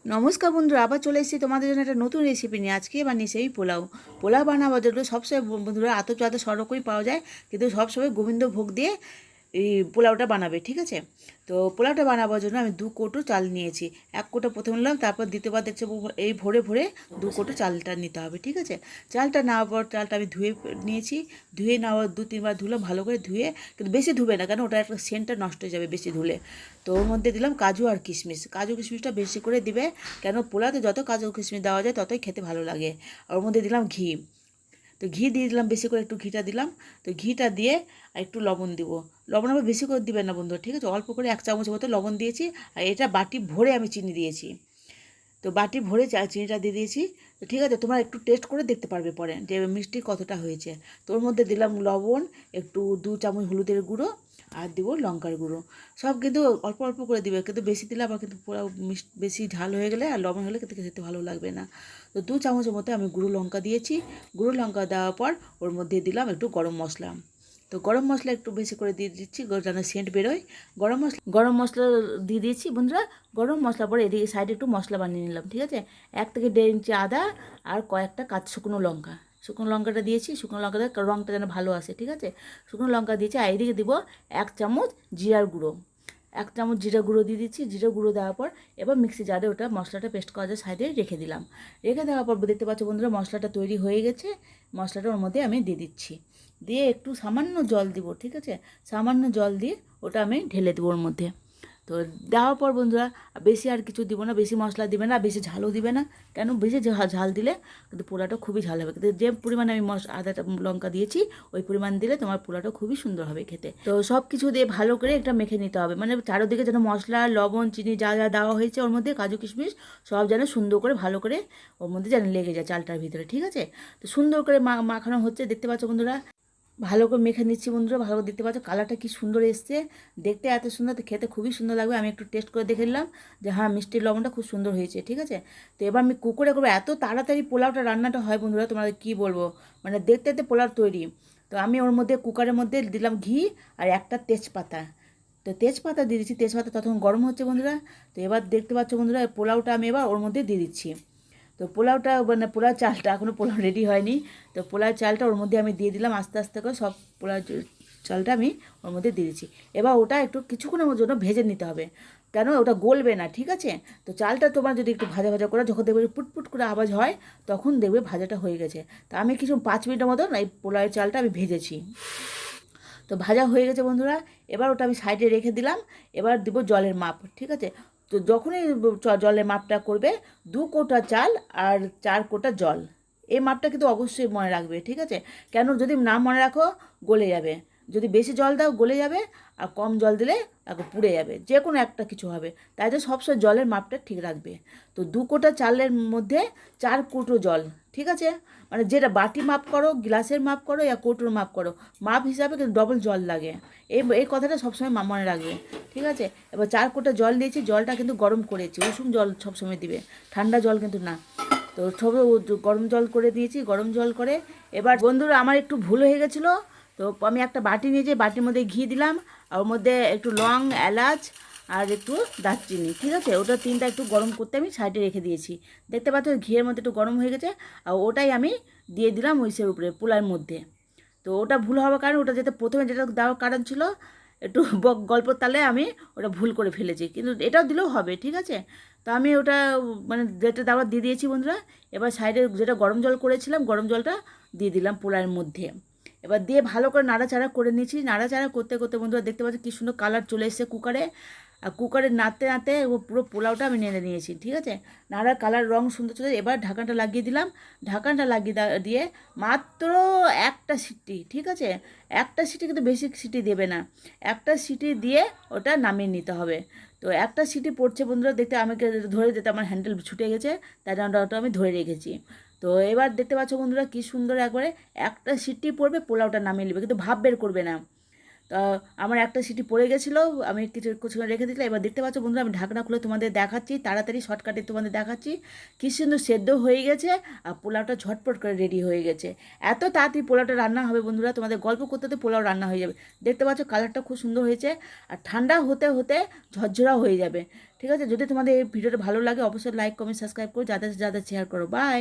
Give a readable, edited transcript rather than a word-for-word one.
নমস্কার বন্ধুরা, আবার চলে এসেছি তোমাদের জন্য একটা নতুন রেসিপি নিয়ে। আজকে বানিয়েছি এই পোলাও। পোলাও বানাবার জন্য সবসময় বন্ধুরা আতপ চাতপ সব রকমই পাওয়া যায়, কিন্তু সবসময় গোবিন্দভোগ দিয়ে এই পোলাওটা বানাবে, ঠিক আছে? তো পোলাওটা বানাবার জন্য আমি 2 কৌটো চাল নিয়েছি। 1 কৌটো প্রথমে নিলাম, তারপর দ্বিতীয়বার দেখছি এই ভরে ভরে 2 কৌটো চালটা নিতে হবে, ঠিক আছে? চালটা নেওয়ার পর চালটা আমি ধুয়ে নিয়েছি। ধুয়ে নেওয়ার 2-3 বার ধুলাম, ভালো করে ধুয়ে, কিন্তু বেশি ধুবে না, কারণ ওটা একটা সেন্টটা নষ্ট হয়ে যাবে বেশি ধুলে। তো ওর মধ্যে দিলাম কাজু আর কিশমিশ। কাজু কিশমিশটা বেশি করে দিবে, কেন পোলাওতে যত কাজু কিশমিশ দেওয়া যায় ততই খেতে ভালো লাগে। আর ওর মধ্যে দিলাম ঘি। তো ঘি দিয়ে দিলাম, বেশি করে একটু ঘিটা দিলাম। তো ঘিটা দিয়ে একটু লবণ দিব। লবণ আবার বেশি করে দিবেন না বন্ধু, ঠিক আছে? অল্প করে 1 চামচ মতো লবণ দিয়েছি। আর এটা বাটি ভরে আমি চিনি দিয়েছি। তো বাটি ভরে চিনিটা দিয়ে দিয়েছি। তো ঠিক আছে, তোমরা একটু টেস্ট করে দেখতে পারবে পরে যে মিষ্টি কতটা হয়েছে। তো ওর মধ্যে দিলাম লবণ, একটু 2 চামচ হলুদের গুঁড়ো, আর দেবো লঙ্কার গুঁড়ো। সব কিন্তু অল্প অল্প করে দিবে, কিন্তু বেশি দিলে আবার কিন্তু পুরো বেশি ঝাল হয়ে গেলে আর লবণ হলে কিন্তু খেতে ভালো লাগবে না। তো 2 চামচের মতো আমি গুঁড়ো লঙ্কা দিয়েছি। গুঁড়ো লঙ্কা দেওয়ার পর ওর মধ্যে দিলাম একটু গরম মশলা। তো গরম মশলা একটু বেশি করে দিয়ে দিচ্ছি যেন সেন্ট বেরোয়। গরম মশলা দিয়ে দিয়েছি বন্ধুরা। গরম মশলা পরে এদিকে সাইডে একটু মশলা বানিয়ে নিলাম, ঠিক আছে? 1 থেকে 1.5 ইঞ্চি আদা আর কয়েকটা শুকনো লঙ্কা। শুকনো লঙ্কাটা দিয়েছি, শুকনো লঙ্কাটা রঙটা যেন ভালো আসে, ঠিক আছে? শুকনো লঙ্কা দিয়েছি। আর এদিকে দিব 1 চামচ জিরার গুঁড়ো। 1 চামচ জিরা গুঁড়ো দিয়ে দিচ্ছি। জিরা গুঁড়ো দেওয়ার পর এবার মিক্সি জারে ওটা মশলাটা পেস্ট করা যায় সাইডে রেখে দিলাম। রেখে দেওয়ার পর দেখতে পাচ্ছ বন্ধুরা মশলাটা তৈরি হয়ে গেছে। মশলাটা ওর মধ্যে আমি দিয়ে দিচ্ছি। দিয়ে একটু সামান্য জল দিব, ঠিক আছে? সামান্য জল দিয়ে ওটা আমি ঢেলে দেবো ওর মধ্যে। তো দেওয়ার পর বন্ধুরা বেশি আর কিছু দিব না, বেশি মশলা দিবে না, বেশি ঝালও দিবে না। কেন বেশি ঝাল দিলে কিন্তু পোলাওটা খুবই ঝাল হবে। কিন্তু যে পরিমাণে আমি আদাটা লঙ্কা দিয়েছি ওই পরিমাণ দিলে তোমার পোলাওটা খুবই সুন্দর হবে খেতে। তো সব কিছু দিয়ে ভালো করে একটা মেখে নিতে হবে, মানে চারোদিকে যেন মশলা লবণ চিনি যা যা দেওয়া হয়েছে ওর মধ্যে কাজু কিশমিশ সব যেন সুন্দর করে ভালো করে ওর মধ্যে যেন লেগে যায় চালটার ভিতরে, ঠিক আছে? তো সুন্দর করে মাখানো হচ্ছে, দেখতে পাচ্ছ বন্ধুরা। ভালো করে মেখে নিচ্ছি বন্ধুরা। ভালো করে দেখতে পাচ্ছ কালারটা কি সুন্দর এসছে, দেখতে এত সুন্দর, তো খেতে খুবই সুন্দর লাগবে। আমি একটু টেস্ট করে দেখে নিলাম যে হ্যাঁ মিষ্টির লবণটা খুব সুন্দর হয়েছে, ঠিক আছে? তো এবার আমি কুকুরে করবো। এত তাড়াতাড়ি পোলাওটা রান্নাটা হয় বন্ধুরা, তোমাদের কী বলবো, মানে দেখতে দেখতে পোলাও তৈরি। তো আমি ওর মধ্যে কুকারের মধ্যে দিলাম ঘি আর একটা তেজপাতা। তো তেজপাতা দিয়ে দিচ্ছি, তেজপাতা তখন গরম হচ্ছে বন্ধুরা। তো এবার দেখতে পাচ্ছ বন্ধুরা পোলাওটা আমি এবার ওর মধ্যে দিয়ে দিচ্ছি। তো পোলাওটা মানে পোলাও চালটা এখনও পোলাও রেডি হয়নি। তো পোলাও চালটা ওর মধ্যে আমি দিয়ে দিলাম আস্তে আস্তে করে। সব পোলাও চালটা আমি ওর মধ্যে দিয়ে দিচ্ছি। এবার ওটা একটু কিছুক্ষণের জন্য ভেজে নিতে হবে, কেন ওটা গলবে না, ঠিক আছে? তো চালটা তোমার যদি একটু ভাজা ভাজা করে যখন দেখবে পুটপুট করে আওয়াজ হয় তখন দেখবে ভাজাটা হয়ে গেছে। তো আমি কিছু 5 মিনিটের মতন এই পোলাওয়ের চালটা আমি ভেজেছি। তো ভাজা হয়ে গেছে বন্ধুরা। এবার ওটা আমি সাইডে রেখে দিলাম। এবার দিব জলের মাপ, ঠিক আছে? তো যখনই জলের মাপটা করবে 2 কোটা চাল আর 4 কোটা জল, এই মাপটা কিন্তু অবশ্যই মনে রাখবে, ঠিক আছে? কেন যদি না মনে রাখো গলে যাবে। যদি বেশি জল দাও গলে যাবে, আর কম জল দিলে পুড়ে যাবে, যে কোনো একটা কিছু হবে। তাই তো সবসময় জলের মাপটা ঠিক রাখবে। তো 2 কোটা চালের মধ্যে 4 কৌটো জল, ঠিক আছে? মানে যেটা বাটি মাপ করো, গ্লাসের মাপ করো, ইয়া কৌটোর মাপ করো, মাপ হিসাবে কিন্তু ডবল জল লাগে। এই কথাটা সবসময় মনে রাখবে, ঠিক আছে? এবার 4 কোটা জল দিয়েছি। জলটা কিন্তু গরম করেছি, উষুম জল সবসময় দিবে, ঠান্ডা জল কিন্তু না। তো সব গরম জল করে দিয়েছি। গরম জল করে এবার বন্ধুরা আমার একটু ভুল হয়ে গেছিলো। তো আমি একটা বাটি নিয়েছি, বাটির মধ্যে ঘি দিলাম, আর ওর মধ্যে একটু লং এলাচ আর একটু দারচিনি, ঠিক আছে? ওটা 3টা একটু গরম করতে আমি সাইডে রেখে দিয়েছি। দেখতে পাচ্ছ ঘিয়ের মধ্যে একটু গরম হয়ে গেছে, আর ওটাই আমি দিয়ে দিলাম ওইসের উপরে পোলার মধ্যে। তো ওটা ভুল হওয়ার কারণে ওটা যেটা প্রথমে যেটা দেওয়ার কারণ ছিল একটু গল্পর তালে আমি ওটা ভুল করে ফেলেছি, কিন্তু এটাও দিলেও হবে, ঠিক আছে? তো আমি ওটা মানে যেটা দেওয়ার দিয়ে দিয়েছি বন্ধুরা। এবার সাইডে যেটা গরম জল করেছিলাম গরম জলটা দিয়ে দিলাম পোলার মধ্যে। এবার দিয়ে ভালো করে নাড়াচাড়া করে নিয়েছি। নাড়াচাড়া করতে করতে বন্ধুরা দেখতে পাচ্ছি কী সুন্দর কালার চলে এসেছে কুকারে। আর কুকারে নাড়তে নাড়তে ও পুরো পোলাওটা আমি নেড়ে নিয়েছি, ঠিক আছে? নাড়ার কালার রং সুন্দর চলে। এবার ঢাকানটা লাগিয়ে দিলাম। ঢাকানটা লাগিয়ে দিয়ে মাত্র একটা সিটি, ঠিক আছে? একটা সিটি, কিন্তু বেশি সিটি দেবে না। একটা সিটি দিয়ে ওটা নামিয়ে নিতে হবে। তো একটা সিটি পড়ছে বন্ধুরা, দেখতে আমাকে ধরে যেতে আমার হ্যান্ডেল ছুটে গেছে, তাই জন্য ওটা আমি ধরে রেখেছি। তো এবার দেখতে পাচ্ছ বন্ধুরা কী সুন্দর একবারে একটা সিটি পড়বে পোলাওটা নামিয়ে নেবে, কিন্তু ভাপ বের করবে না। তা আমার একটা সিটি পড়ে গেছিলো, আমি কিছুক্ষণ রেখে দিলাম। এবার দেখতে পাচ্ছ বন্ধুরা আমি ঢাকনা খুলে তোমাদের দেখাচ্ছি, তাড়াতাড়ি শর্টকাটে তোমাদের দেখাচ্ছি। কী সুন্দর সেদ্ধ হয়ে গেছে আর পোলাওটা ঝটপট করে রেডি হয়ে গেছে। এত তাড়াতাড়ি পোলাওটা রান্না হবে বন্ধুরা, তোমাদের গল্প করতে করতে পোলাও রান্না হয়ে যাবে। দেখতে পাচ্ছ কালারটা খুব সুন্দর হয়েছে, আর ঠান্ডা হতে হতে ঝরঝরা হয়ে যাবে। ঠিক আছে? যদি তোমাদের এই ভিডিওটা ভালো লাগে অবশ্যই লাইক কমেন্ট সাবস্ক্রাইব করো, যাদের যাদের শেয়ার করো। বাই।